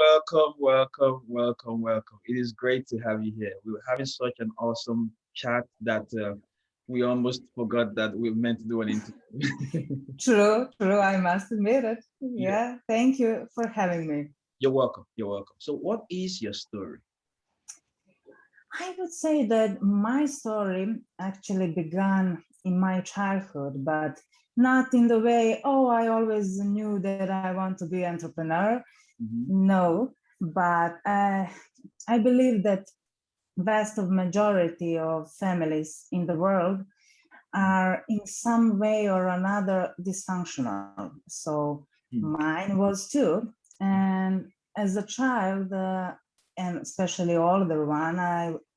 welcome, welcome, welcome, welcome. It is great to have you here. We were having such an awesome chat that we almost forgot that we meant to do an interview. True, true. I must admit it. Yeah, Yeah, thank you for having me. you're welcome. You're welcome. So, what is your story? I would say that my story actually began in my childhood, but not in the way, oh, I always knew that I want to be entrepreneur. Hmm. No, but I believe that vast of majority of families in the world are in some way or another dysfunctional. So mine was too. And as a child, and especially older one,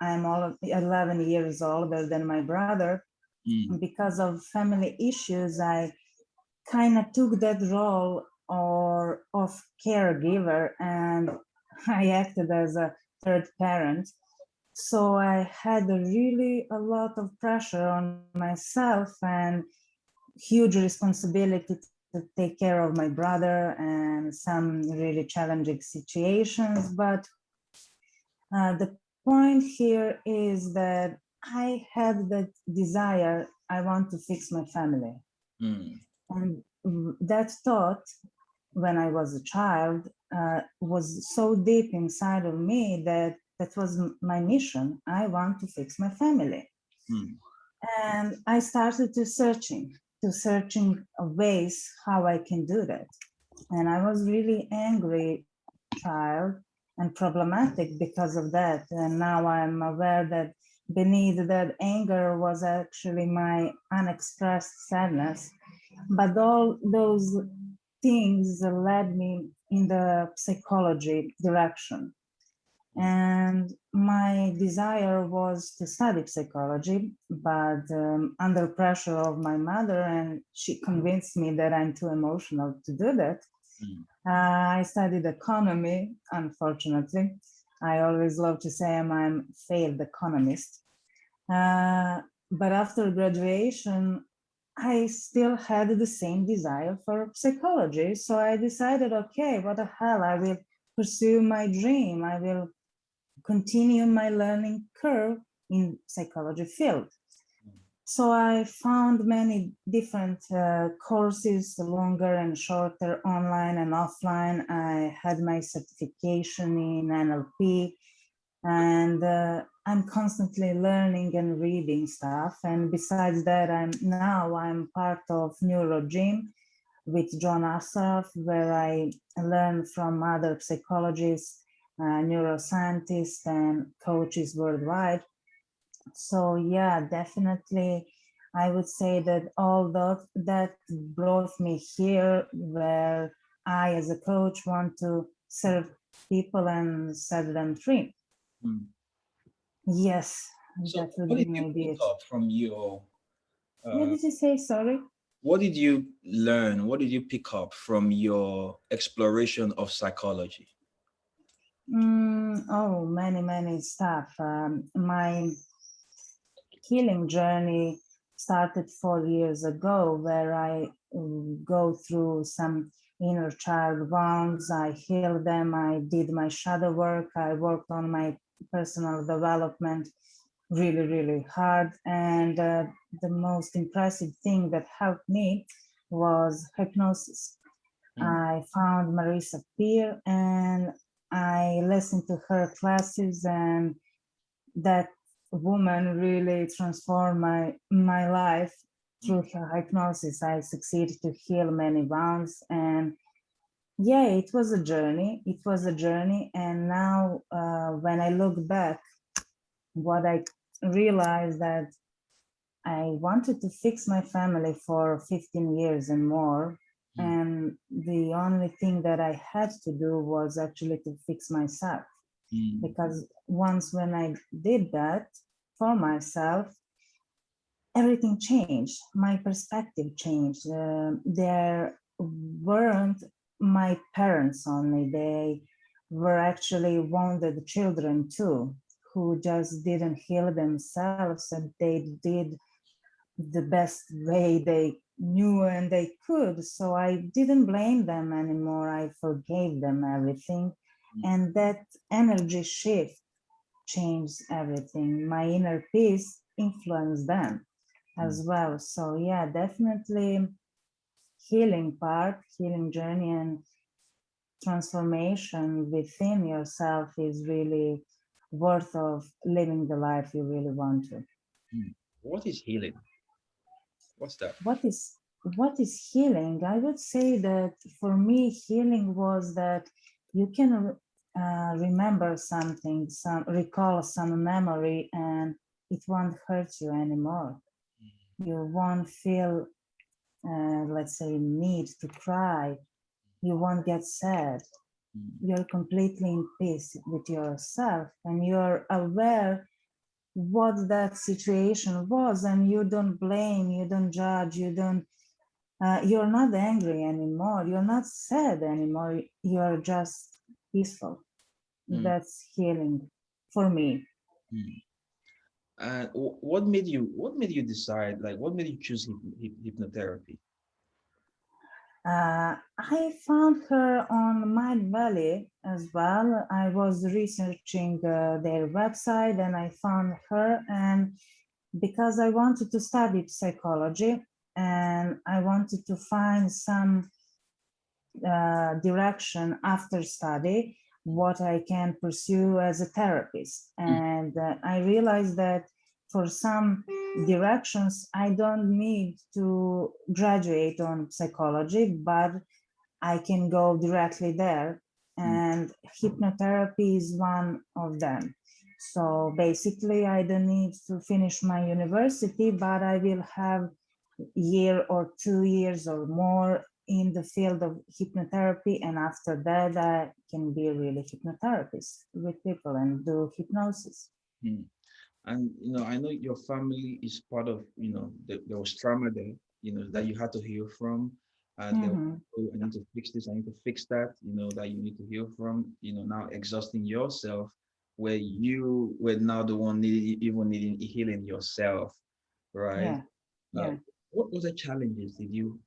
I'm all 11 years older than my brother. Mm. Because of family issues, I kind of took that role or of caregiver, and I acted as a third parent. So I had really a lot of pressure on myself and huge responsibility to take care of my brother and some really challenging situations. But the point here is that I had that desire, I want to fix my family. Mm. And that thought, when I was a child, was so deep inside of me that that was my mission. I want to fix my family. Mm. And I started to searching ways how I can do that. And I was really angry child and problematic because of that. And now I'm aware that beneath that anger was actually my unexpressed sadness. But all those things led me in the psychology direction. And my desire was to study psychology, but under pressure of my mother, and she convinced me that I'm too emotional to do that. Mm. I studied economy, unfortunately. I always love to say I'm a failed economist. But after graduation, I still had the same desire for psychology. So I decided, okay, what the hell, I will pursue my dream. I will continue my learning curve in psychology field. So I found many different courses, longer and shorter, online and offline. I had my certification in NLP, and I'm constantly learning and reading stuff. And besides that, I'm part of NeuroGym with John Assaraf, where I learn from other psychologists, neuroscientists, and coaches worldwide. So yeah, definitely, I would say that all that brought me here, where I, as a coach, want to serve people and set them free. Mm. Yes, So, that would what be did you maybe pick it. up from your? What Uh, did you say? Sorry. what did you learn? What did you pick up from your exploration of psychology? Oh, many stuff. My healing journey started 4 years ago, where I go through some inner child wounds. I healed them. I did my shadow work. I worked on my personal development really hard. And the most impressive thing that helped me was hypnosis. Mm. I found Marisa Peer and I listened to her classes, and that woman really transformed my life Mm. through her hypnosis. I succeeded to heal many wounds, and yeah, it was a journey. It was a journey, and now when I look back, what I realized that I wanted to fix my family for 15 years and more. Mm. And the only thing that I had to do was actually to fix myself. Mm. Because once when I did that for myself, everything changed. My perspective changed. There weren't my parents only, they were actually wounded children too, who just didn't heal themselves, and they did the best way they knew and they could. So I didn't blame them anymore. I forgave them everything. And that energy shift changed everything. My inner peace influenced them as well. So yeah, definitely healing part, healing journey, and transformation within yourself is really worth of living the life you really want to. What is healing? What's that? What is healing? I would say that for me, healing was that you can remember something, recall some memory, and it won't hurt you anymore. You won't feel, let's say, need to cry. You won't get sad. You're completely in peace with yourself, and you're aware what that situation was, and you don't blame, you don't judge, you're not angry anymore, you're not sad anymore, you're just peaceful. That's healing for me. And what made you decide, like what made you choose hypnotherapy? I found her on Mind Valley as well. I was researching their website and I found her, and because I wanted to study psychology and I wanted to find some direction after study, what I can pursue as a therapist. And I realized that for some directions, I don't need to graduate on psychology, but I can go directly there. And hypnotherapy is one of them. So basically, I don't need to finish my university, but I will have year or 2 years or more in the field of hypnotherapy, and after that I can be really hypnotherapist with people and do hypnosis. And I know your family is part of, there was trauma there, that you had to heal from. And there was, oh, I need to fix this, I need to fix that, that you need to heal from, now exhausting yourself, where you were now the one needing healing yourself, right? Yeah, Uh, yeah. what other challenges did you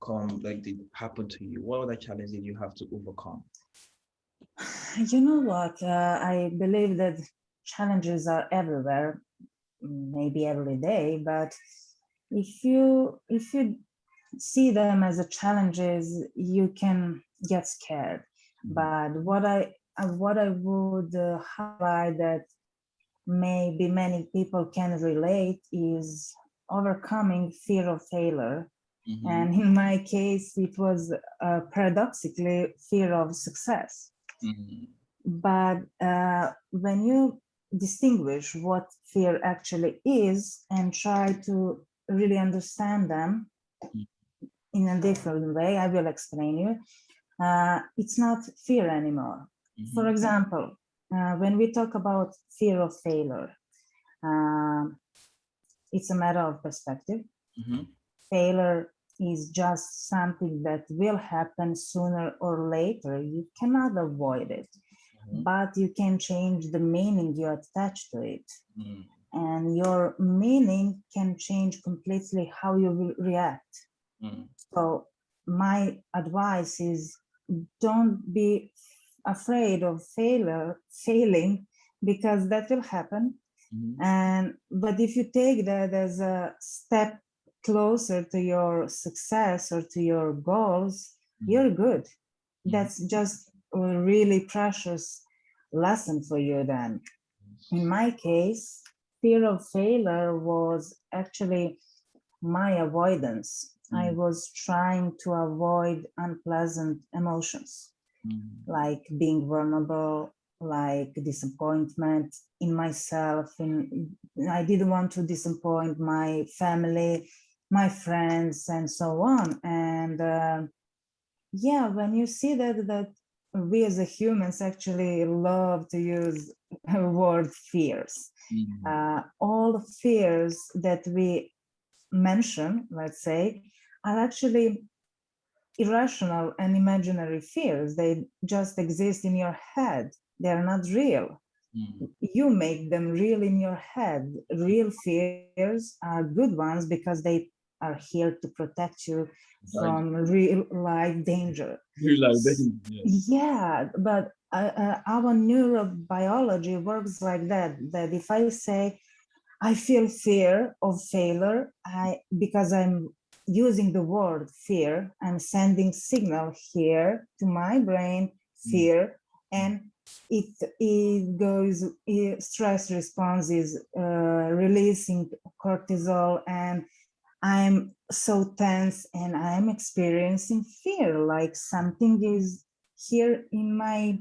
come, like, did happen to you? What other challenges did you have to overcome? You know what? I believe that challenges are everywhere, maybe every day, but if you see them as a challenges, you can get scared. But what I would highlight that maybe many people can relate is overcoming fear of failure. And in my case, it was paradoxically fear of success. But when you distinguish what fear actually is and try to really understand them in a different way, I will explain you. It's not fear anymore. For example, when we talk about fear of failure, it's a matter of perspective. Failure is just something that will happen sooner or later. You cannot avoid it, but you can change the meaning you attach to it. And your meaning can change completely how you will react. So my advice is, don't be afraid of failing, because that will happen. But if you take that as a step closer to your success or to your goals, you're good. That's just a really precious lesson for you then. In my case, fear of failure was actually my avoidance. I was trying to avoid unpleasant emotions, like being vulnerable, like disappointment in myself. I didn't want to disappoint my family, my friends, and so on. And yeah, when you see that we as a humans actually love to use word fears. All fears that we mention, let's say, are actually irrational and imaginary fears. They just exist in your head. They're not real. You make them real in your head. Real fears are good ones because they are here to protect you That from real life danger. you like that. Yes. Yeah, but our neurobiology works like that. That if I say I feel fear of failure, I because I'm using the word fear, I'm sending signal here to my brain, Mm, fear, mm, and it goes. Stress response is releasing cortisol, and I'm so tense and I'm experiencing fear, like something is here in my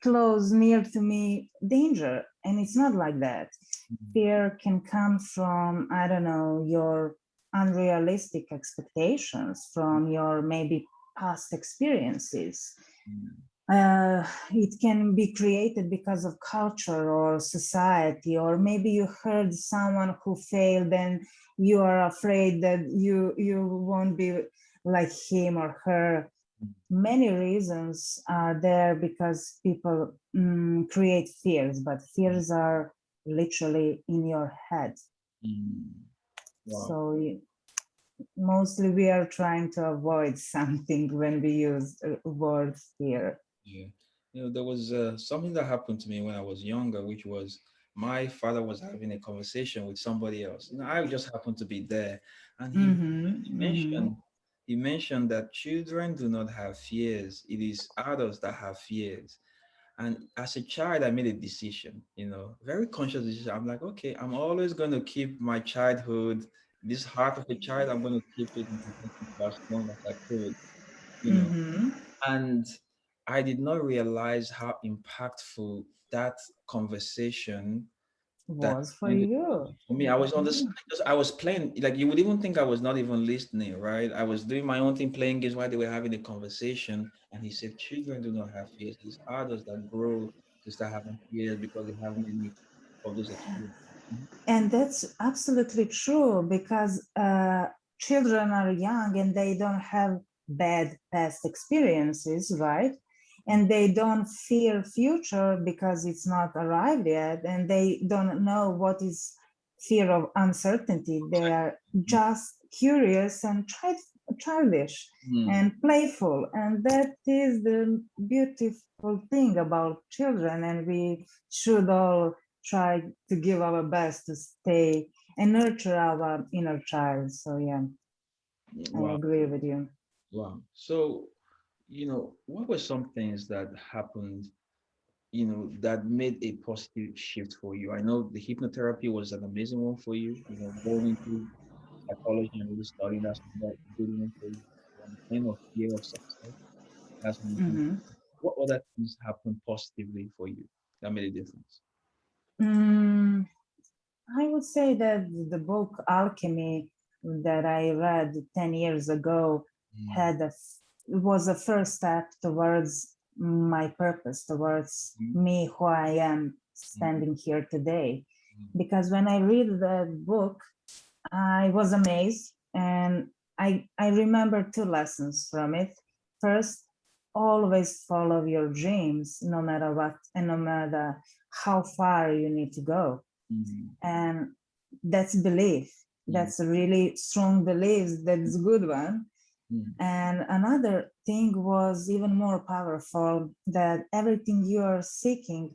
close, near to me, danger. And it's not like that. mm, Fear can come from, I don't know, your unrealistic expectations, from your maybe past experiences. mm, It can be created because of culture or society, or maybe you heard someone who failed and you are afraid that you won't be like him or her. mm, Many reasons are there because people create fears, but fears are literally in your head. mm. Wow. So mostly we are trying to avoid something when we use word fear. Yeah. There was something that happened to me when I was younger, which was my father was having a conversation with somebody else. I just happened to be there, and he Mm-hmm, mm-hmm. mentioned that children do not have fears. It is adults that have fears. And as a child, I made a decision, very conscious decision. I'm like, okay, I'm always going to keep my childhood, this heart of a child, I'm going to keep it and protect it for as long as I could, you know. Mm-hmm. And I did not realize how impactful that conversation that Was for ended you. for me. I was on this, Mhm. I was playing, like you would even think I was not even listening, right? I was doing my own thing, playing games while they were having a conversation. And he said, children do not have fears. It's adults that grow to start having fears because they haven't any of those experiences. Mhm. And that's absolutely true because children are young and they don't have bad past experiences, right? And they don't fear future because it's not arrived yet, and they don't know what is fear of uncertainty. They are just curious and childish Mm, and playful, and that is the beautiful thing about children. And we should all try to give our best to stay and nurture our inner child. So yeah, I wow. agree with you. Wow. So, what were some things that happened that made a positive shift for you? I know the hypnotherapy was an amazing one for you, going into psychology and really studying that's a good one for you. You understand of fear of success. That's one thing. Mhm. What other things happened positively for you that made a difference? Mm, I would say that the book Alchemy that I read 10 years ago Mm, had was a first step towards my purpose, towards mm, me, who I am mm, standing here today. mm, Because when I read that book, I was amazed, and I remember two lessons from it. First, always follow your dreams, no matter what, and no matter how far you need to go. mm, And that's belief. mm, That's a really strong belief. That's a good one. mm, And another thing was even more powerful, that everything you are seeking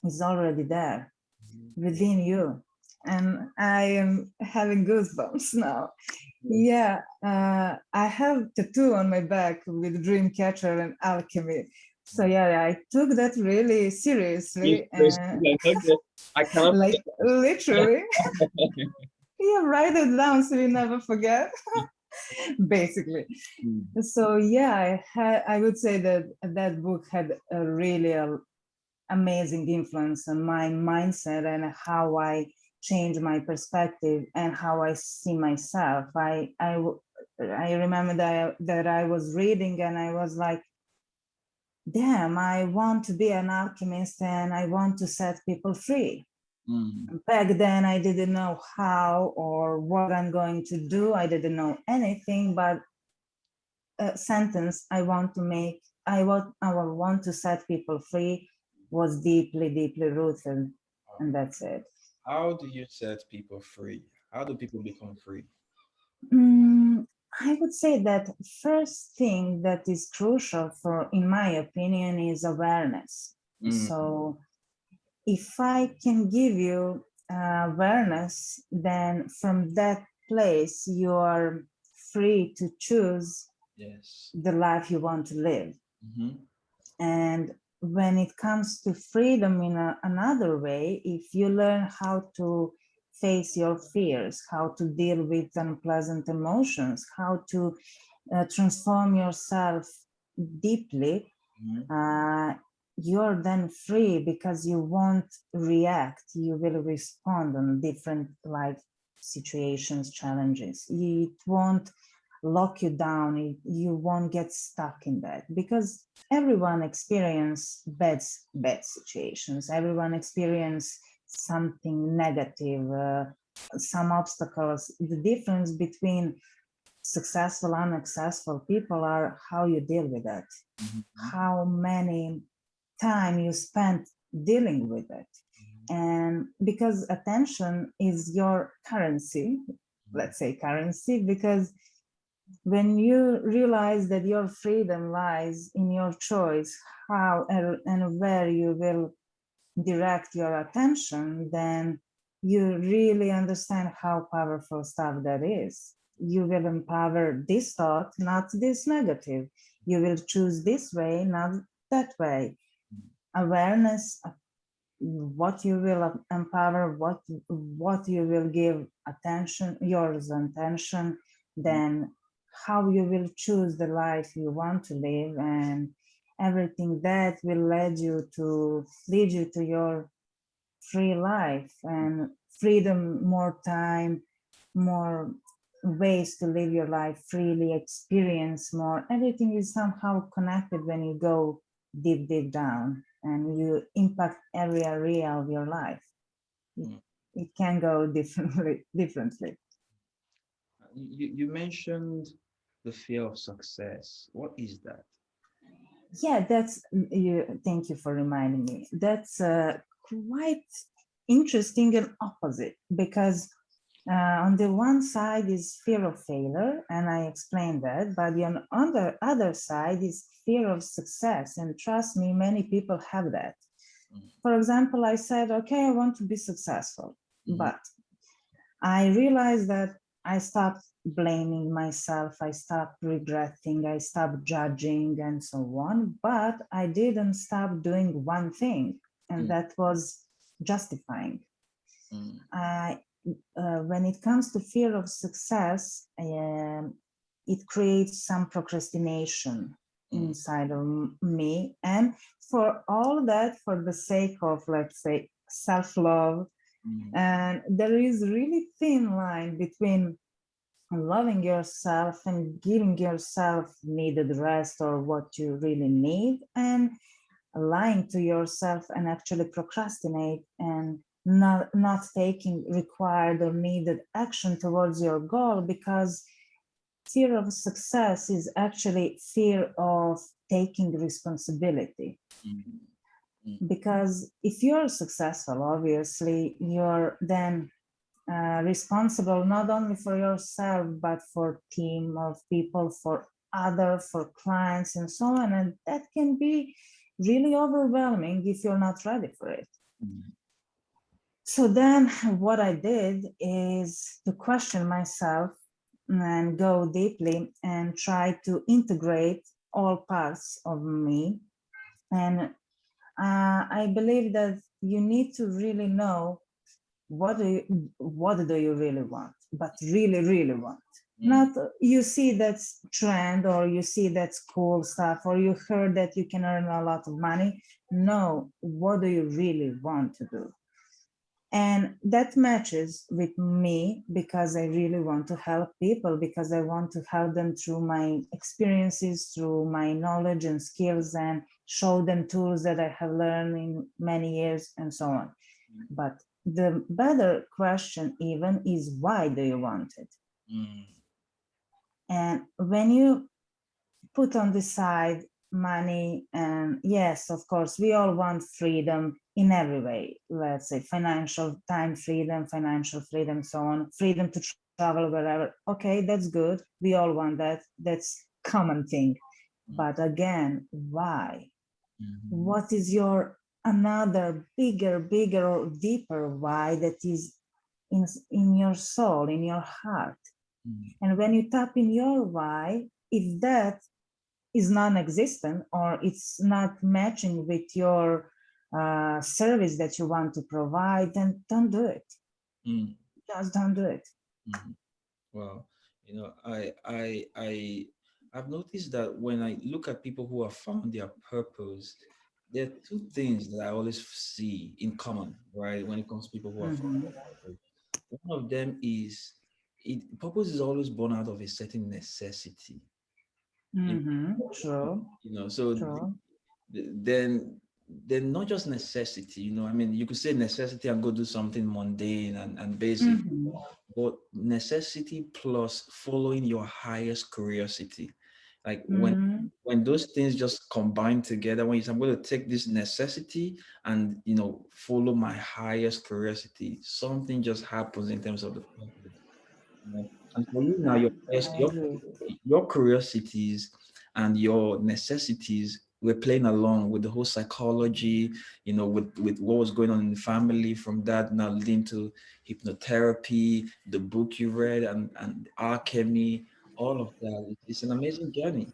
is already there mm. within you. And I am having goosebumps now. Yeah. Yeah, I have tattoo on my back with Dreamcatcher and Alchemy. So Wow. yeah, I took that really Please, seriously, please, and like, okay, I cannot like forget this. literally, yeah, write it down so you never forget. Basically, Mm, so yeah, I would say that that book had a really amazing influence on my mindset and how I change my perspective and how I see myself. I remember that I was reading and I was like, damn, I want to be an alchemist and I want to set people free. mm, Back then, I didn't know how or what I'm going to do. I didn't know anything, but a sentence I want to make, I want to set people free was deeply, deeply rooted, wow. and that's it. How do you set people free? How do people become free? Mm, I would say that first thing that is crucial for, in my opinion, is awareness. Mm, So if I can give you awareness, then from that place you are free to choose yes. the life you want to live. Mm-hmm. And when it comes to freedom in another way, if you learn how to face your fears, how to deal with unpleasant emotions, how to transform yourself deeply, Mm-hmm. uh, you're then free because you won't react, you will respond on different life situations, challenges. It won't lock you down, you won't get stuck in that, because everyone experience bad situations, everyone experience something negative, some obstacles. The difference between successful and unsuccessful people are how you deal with it, Mm-hmm. how many time you spend dealing with it. And because attention is your currency, Mm-hmm. let's say currency, because when you realize that your freedom lies in your choice how and where you will direct your attention, then you really understand how powerful stuff that is. You will empower this thought, not this negative. You will choose this way, not that way. Awareness, what you will empower, what you will give attention, yours attention, then how you will choose the life you want to live, and everything that will lead you to your free life and freedom, more time, more ways to live your life freely, experience more. Everything is somehow connected when you go deep down and you impact every area of your life. It, Mm. it can go differently. You mentioned the fear of success. What is that? Yeah, that's you. Thank you for reminding me. That's quite interesting and opposite, because on the one side is fear of failure, and I explained that, but on the other side is fear of success. And trust me, many people have that. For example, I said, okay, I want to be successful, Mm-hmm. but I realized that I stopped blaming myself, I stopped regretting, I stopped judging, and so on. But I didn't stop doing one thing, and that was justifying. Mm-hmm. I, when it comes to fear of success, it creates some procrastination inside of me. And for all that, for the sake of, let's say, self love, Mm-hmm. and there is really thin line between loving yourself and giving yourself needed rest or what you really need, and lying to yourself and actually procrastinate and not taking required or needed action towards your goal, because fear of success is actually fear of taking responsibility. Mm-hmm. Because if you're successful, obviously you're then responsible not only for yourself but for team of people, for other, for clients, and so on, and that can be really overwhelming if you're not ready for it. Mm-hmm. So then what I did is to question myself and go deeply and try to integrate all parts of me. And I believe that you need to really know what do you really want, but really want. Mm-hmm. Not you see that's trend, or you see that's cool stuff, or you heard that you can earn a lot of money. No, what do you really want to do? And that matches with me because I really want to help people, because I want to help them through my experiences, through my knowledge and skills, and show them tools that I have learned in many years, and so on. But the better question even is, why do you want it? Mm-hmm. And when you put on the side money, and yes, of course, we all want freedom in every way. Let's say financial, time freedom, financial freedom, so on, freedom to travel wherever. Okay, that's good. We all want that. That's common thing. But again, why? Mm-hmm. What is your another bigger or deeper why that is in your soul, in your heart? Mm-hmm. And when you tap in your why, if that is non-existent or it's not matching with your service that you want to provide, then don't do it. Mm-hmm. Just don't do it. Mm-hmm. Well, I've noticed that when I look at people who have found their purpose, there are two things that I always see in common, right? When it comes to people who have found Mm-hmm. their purpose, one of them is purpose is always born out of a certain necessity. You, Mm-hmm. True. so True. then not just necessity. I mean, you could say necessity and go do something mundane and basic, Mm-hmm. but necessity plus following your highest curiosity, like Mm-hmm. when those things just combine together, when you say I'm going to take this necessity and follow my highest curiosity, something just happens in terms of the purpose. And for you now, I agree. your curiosities and your necessities were playing along with the whole psychology, with what was going on in the family. From that, now leading to hypnotherapy, the book you read, and alchemy, all of that. It's an amazing journey.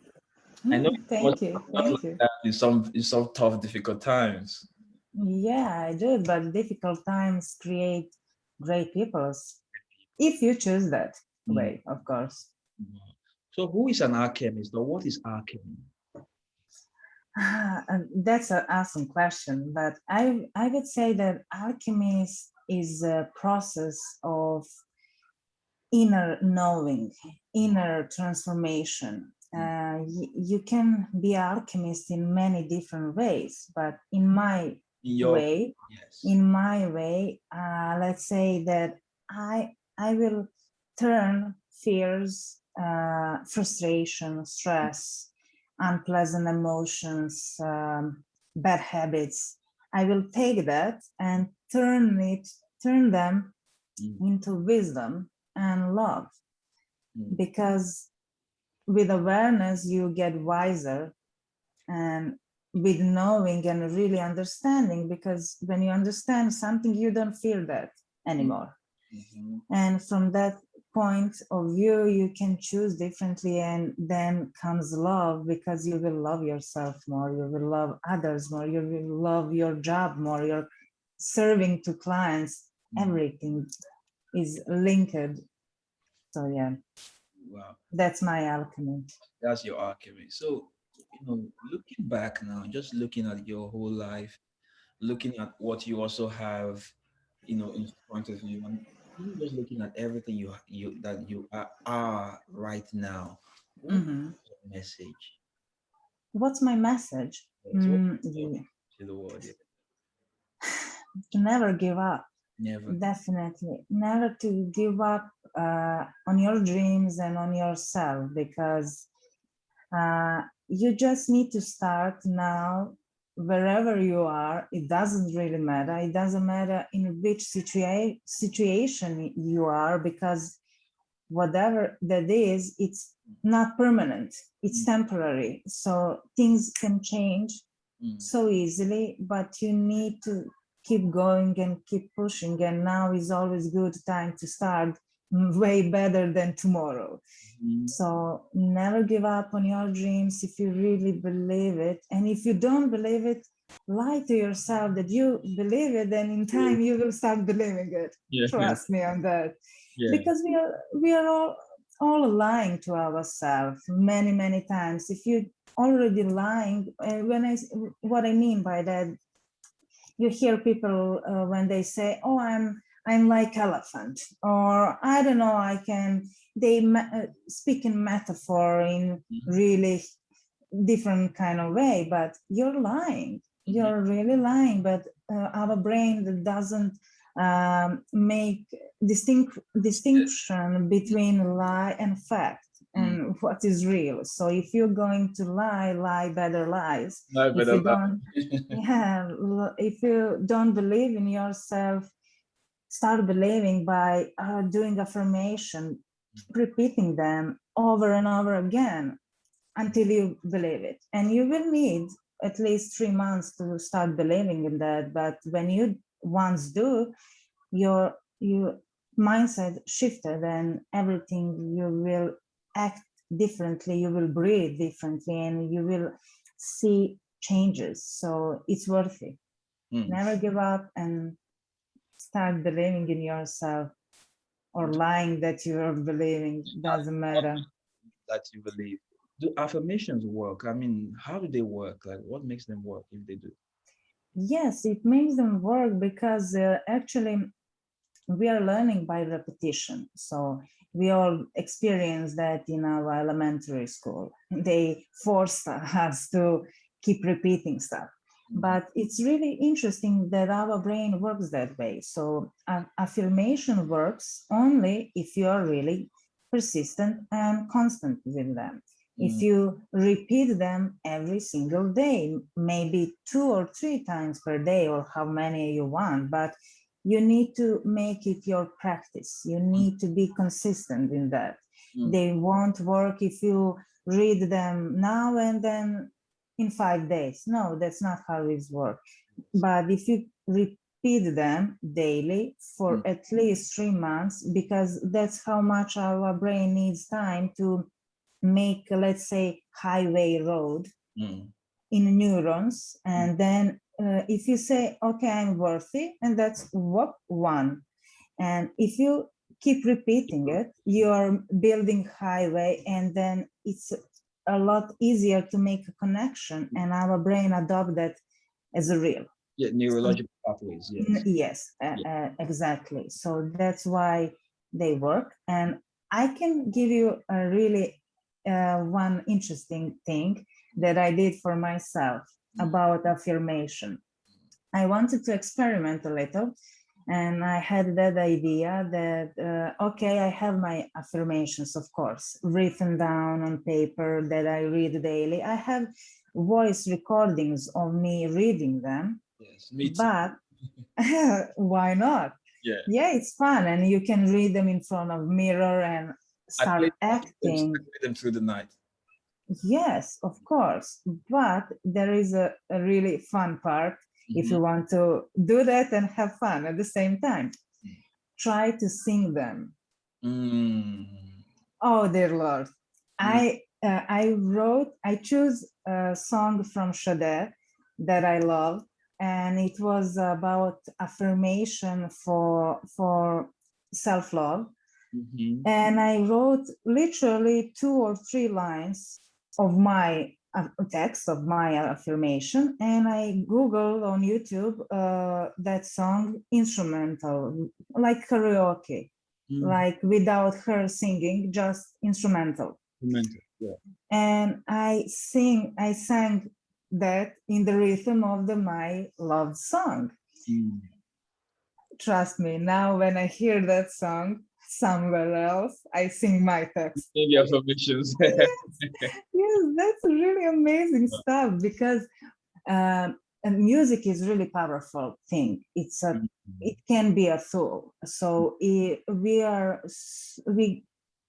I know you must Thank you. have felt Thank like you. that in some tough, difficult times. Yeah, I do, but difficult times create great peoples. If you choose that Mm. way, of course. So, who is an alchemist, or what is alchemy? And that's an awesome question, but I would say that alchemy is a process of inner knowing, inner transformation. You can be alchemist in many different ways, but In your way, yes. in my way, let's say that I will turn fears, frustration, stress, unpleasant emotions, bad habits. I will take that and turn them Mm, into wisdom and love, mm, because with awareness you get wiser, and with knowing and really understanding, because when you understand something you don't fear that anymore, mhm, and from that point of view you can choose differently, and then comes love, because you will love yourself more, you will love others more, you will love your job more, you're serving to clients, mm. everything is linked. So yeah, Wow, that's my alchemy. that's your alchemy. So, looking back now, just looking at your whole life, looking at what you also have, in front of you, and even just looking at everything you are right now. What Hmm. is your message? What's my message? Yes, what is Yeah. to the world? Yeah. To never give up. Never. Definitely, never to give up on your dreams and on yourself, because you just need to start now. Wherever you are, it doesn't really matter. It doesn't matter in which situation you are, because whatever that is, it's not permanent, it's Mm, temporary. So things can change mm, so easily, but you need to keep going and keep pushing. And now is always good time to start, way better than tomorrow. mm, So never give up on your dreams if you really believe it. And if you don't believe it, lie to yourself that you believe it, and in time you will start believing it. yeah. Trust me on that. Yeah. Because we are all lying to ourselves many times. If you already lying, what I mean by that, you hear people when they say, "Oh, I'm like elephant," or I don't know, I can. They speak in metaphor in Mhm, really different kind of way, but you're lying. mhm. You're really lying. But our brain that doesn't make distinction between lie and fact Mm. and what is real. So if you're going to lie better lies. Life If better you life. don't, yeah, if you don't believe in yourself, start believing by doing affirmation, repeating them over and over again until you believe it. And you will need at least 3 months to start believing in that. But when you once do, your mindset shifted and everything, you will act differently, you will breathe differently, and you will see changes. So it's worth it. Never give up and start believing in yourself, or lying that you are believing, doesn't matter. That you believe. Do affirmations work? I mean, how do they work? Like, what makes them work if they do? Yes, it makes them work because actually we are learning by repetition. So we all experience that in our elementary school. They forced us to keep repeating stuff. But it's really interesting that our brain works that way. So affirmation works only if you are really persistent and constant with them. If you repeat them every single day, maybe 2 or 3 times per day, or how many you want, but you need to make it your practice. You need to be consistent in that. They won't work if you read them now and then in 5 days. No, that's not how it works. But if you repeat them daily for at least 3 months, because that's how much our brain needs time to make, let's say, highway road in neurons. And then if you say, okay, I'm worthy, and that's whoop, one. And if you keep repeating it, you're building highway, and then it's a lot easier to make a connection, and our brain adopt that as a real. Yeah, neurological pathways, yes. Yes, exactly. So that's why they work. And I can give you a really one interesting thing that I did for myself about affirmation. I wanted to experiment a little, and I had that idea that, okay, I have my affirmations, of course, written down on paper that I read daily. I have voice recordings of me reading them. Yes, me too. But why not? Yeah, it's fun, and you can read them in front of mirror and start acting. I played them through the night. Yes, of course. But there is a really fun part if you want to do that and have fun at the same time. Try to sing them. Oh, dear Lord. I choose a song from Sade that I love, and it was about affirmation for self-love. And I wrote literally 2 or 3 lines of my text of my affirmation, and I Googled on YouTube that song instrumental, like karaoke, like without her singing, just instrumental. Yeah. And I sang that in the rhythm of my loved song. Trust me, now when I hear that song somewhere else, I sing my text. Maybe affirmations. Yes, that's really amazing stuff, because and music is really powerful thing. It can be a tool. So we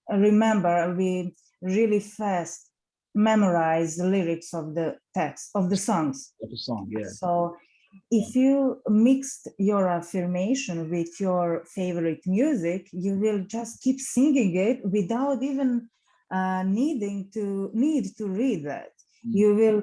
remember, we really fast memorize the lyrics of the text of the songs. Of the song, yeah. So if you mixed your affirmation with your favorite music, you will just keep singing it without even need to read that. You will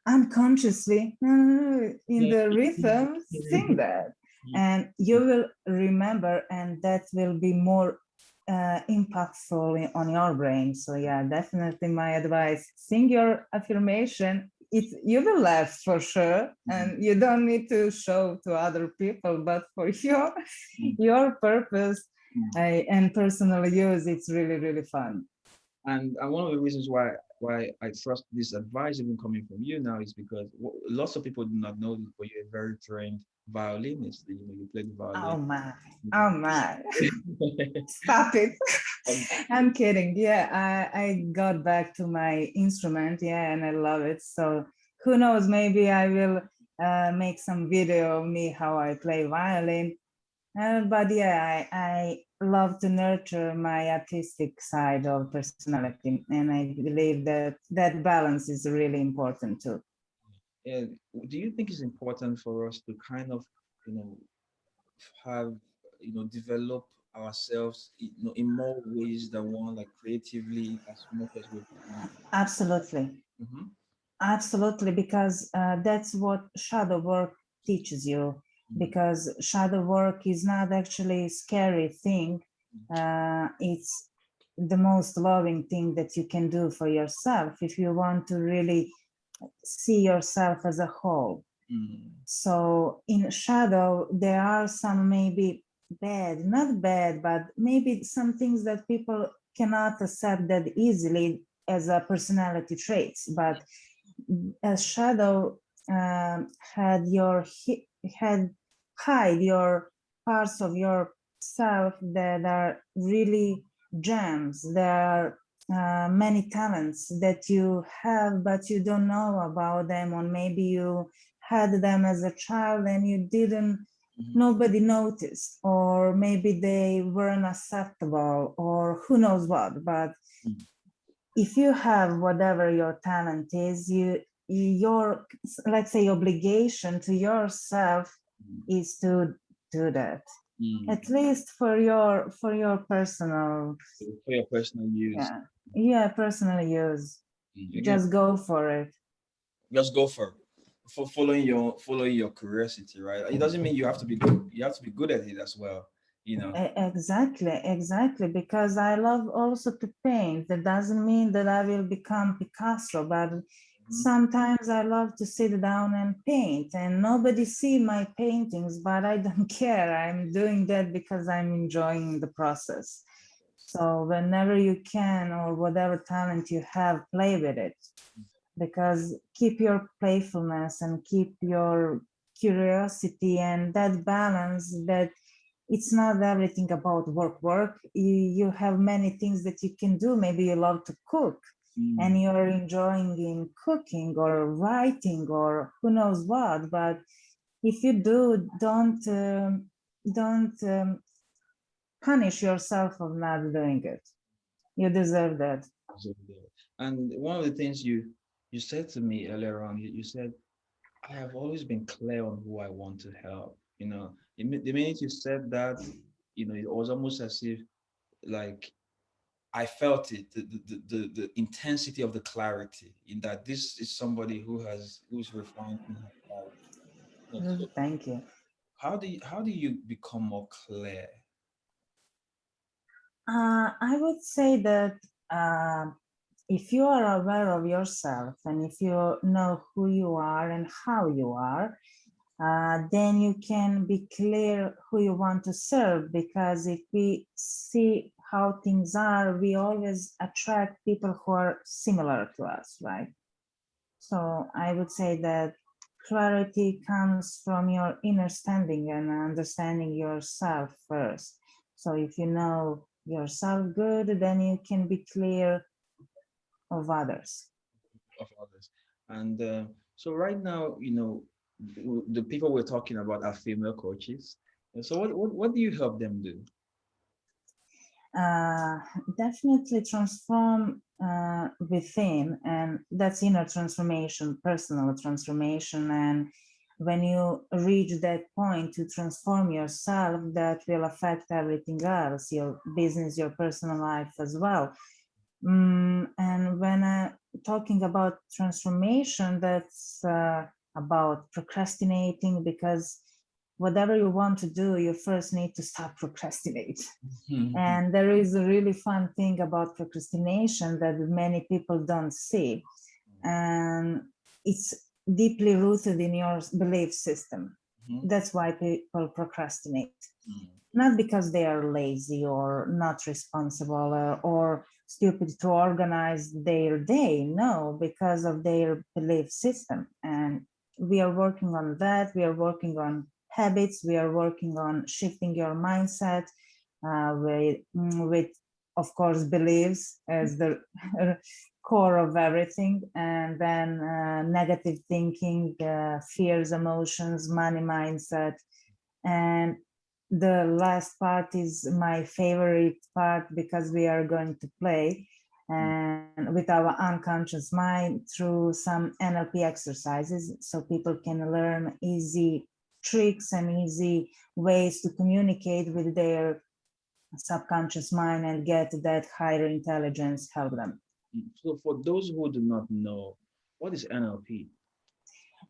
unconsciously in the rhythm sing that, and you will remember, and that will be more impactful on your brain. So yeah, definitely my advice: sing your affirmation. You will laugh for sure, and you don't need to show to other people, but for your purpose and personal use, it's really fun. And one of the reasons why I trust this advice even coming from you now is because lots of people do not know this, but you're a very trained violinist. You play the violin. Oh my! Stop it! I'm kidding. Yeah, I got back to my instrument. Yeah, and I love it. So who knows? Maybe I will make some video of me how I play violin. But yeah, I love to nurture my artistic side of personality, and I believe that that balance is really important too. And do you think it's important for us to kind of, you know, have, develop ourselves, in more ways than one, like creatively as much as we can? Absolutely. Mm-hmm. Absolutely, because that's what shadow work teaches you. Because shadow work is not actually a scary thing. It's the most loving thing that you can do for yourself if you want to really see yourself as a whole. Mm-hmm. So in shadow, there are some maybe bad, not bad, but maybe some things that people cannot accept that easily as a personality traits. But as shadow had your had hide your parts of yourself that are really gems. There are many talents that you have but you don't know about them, or maybe you had them as a child and you didn't, nobody noticed, or maybe they weren't acceptable, or who knows what. But if you have whatever your talent is, your, let's say, obligation to yourself is to do that, at least for your personal, For your personal use. yeah, yeah, personal use. Again, Just go for it. just go for following your curiosity, right? It doesn't mean you have to be good. You have to be good at it as well. You know. Exactly, exactly, because I love also to paint. That doesn't mean that I will become Picasso, but Mhm. sometimes I love to sit down and paint, and nobody see my paintings, but I don't care. I'm doing that because I'm enjoying the process. So whenever you can, or whatever talent you have, play with it, because keep your playfulness and keep your curiosity and that balance, that it's not everything about work. You have many things that you can do. Maybe you love to cook and you're enjoying in cooking or writing or who knows what. But if you do, don't punish yourself for not doing it. You deserve that. So, yeah. And one of the things you said to me earlier on, you said, I have always been clear on who I want to help. The minute you said that, it was almost as if, like, I felt it, the intensity of the clarity in that this is somebody who's refined and has clarity. So Thank you. how do you become more clear? I would say that if you are aware of yourself and if you know who you are and how you are, then you can be clear who you want to serve. Because if we see how things are, we always attract people who are similar to us, right? So I would say that clarity comes from your inner standing and understanding yourself first. So if you know yourself good, then you can be clear of others. Of others. And so right now, the people we're talking about are female coaches. And so what do you help them do? uh, Definitely transform within, and that's inner transformation, personal transformation. And when you reach that point to transform yourself, that will affect everything else, your business, your personal life as well. And when talking about transformation, that's about procrastinating, because whatever you want to do, you first need to stop procrastinate. Mhm. And there is a really fun thing about procrastination that many people don't see. And it's deeply rooted in your belief system. Mhm. That's why people procrastinate. Mhm. Not because they are lazy or not responsible or stupid to organize their day. No, because of their belief system. And we are working on that. We are working on habits. We are working on shifting your mindset with, of course, beliefs as the core of everything, and then negative thinking, fears, emotions, money mindset, and the last part is my favorite part because we are going to play and with our unconscious mind through some NLP exercises so people can learn easy tricks and easy ways to communicate with their subconscious mind and get that higher intelligence help them. So for those who do not know, what is NLP?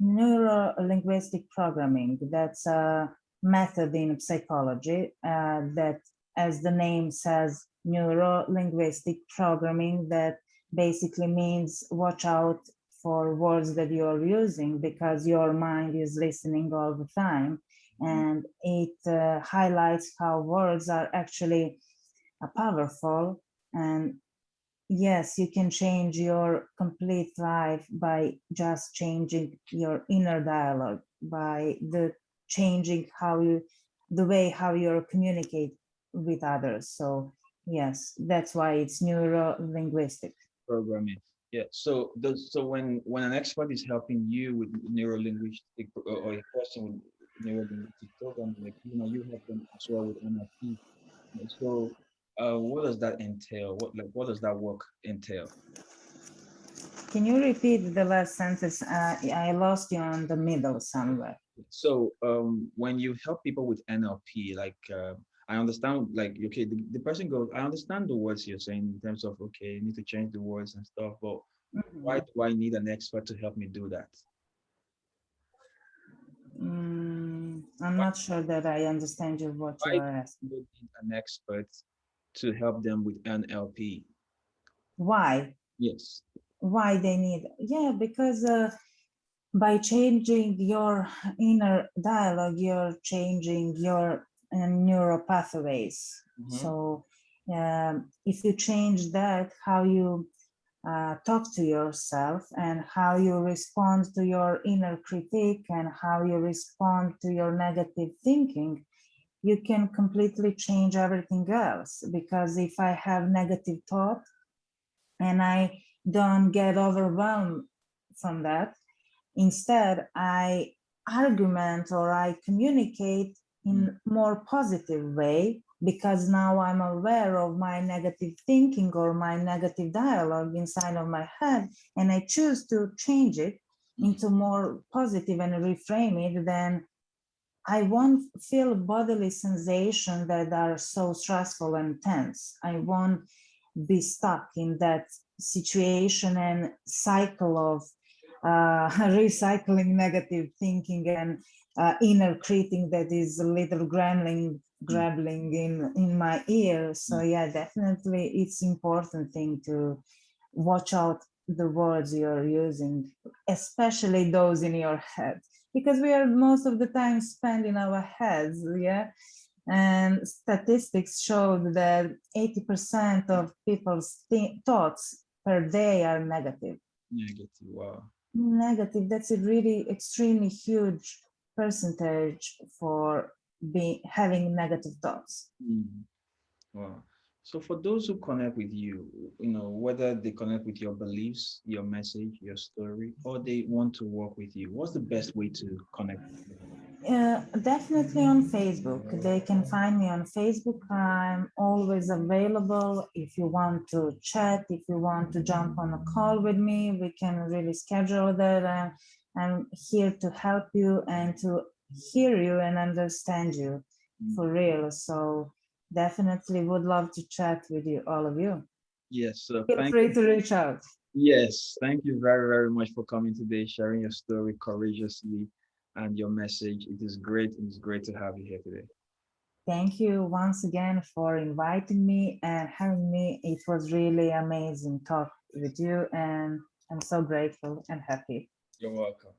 Neuro-linguistic programming, that's a method in psychology that, as the name says, neuro-linguistic programming, that basically means watch out for words that you're using because your mind is listening all the time, and it highlights how words are actually powerful. And yes, you can change your complete life by just changing your inner dialogue, by the changing the way how you communicate with others. So yes, that's why it's neuro linguistic. Programming. Yeah. So when an expert is helping you with neuro-linguistic or a person with neuro-linguistic programming, like you help them as well with NLP. So what does that entail? What does that work entail? Can you repeat the last sentence? I lost you on the middle somewhere. So when you help people with NLP, I understand, like, okay, the person goes, I understand the words you're saying in terms of, okay, you need to change the words and stuff, but why do I need an expert to help me do that? I'm not sure that I understand you what you Why do are asking. people need an expert to help them with NLP? Why? Yes. Why they need? Yeah, because by changing your inner dialogue, you're changing your neural pathways. So if you change that, how you talk to yourself and how you respond to your inner critique and how you respond to your negative thinking, you can completely change everything else. Because if I have negative thought and I don't get overwhelmed from that, instead, I argument or I communicate in more positive way because now I'm aware of my negative thinking or my negative dialogue inside of my head, and I choose to change it into more positive and reframe it. Then I won't feel bodily sensations that are so stressful and tense. I won't be stuck in that situation and cycle of recycling negative thinking and inner critic that is a little grabbling in my ear. So yeah, definitely it's important thing to watch out the words you're using, especially those in your head, because we are most of the time spent in our heads. Yeah. And statistics showed that 80% of people's thoughts per day are negative. Negative. Wow. Negative, that's a really extremely huge percentage for having negative thoughts. Wow. So for those who connect with you, whether they connect with your beliefs, your message, your story, or they want to work with you, what's the best way to connect with you? Definitely on Facebook. They can find me on Facebook. I'm always available. If you want to chat, if you want to jump on a call with me, we can really schedule that. I'm here to help you and to hear you and understand you for real. So definitely would love to chat with you, all of you. Yes, Feel free to reach out. yes, thank you very, very much for coming today, sharing your story courageously and your message. It is great. It is great to have you here today. Thank you once again for inviting me and having me. It was really amazing talk with you, and I'm so grateful and happy. You're welcome.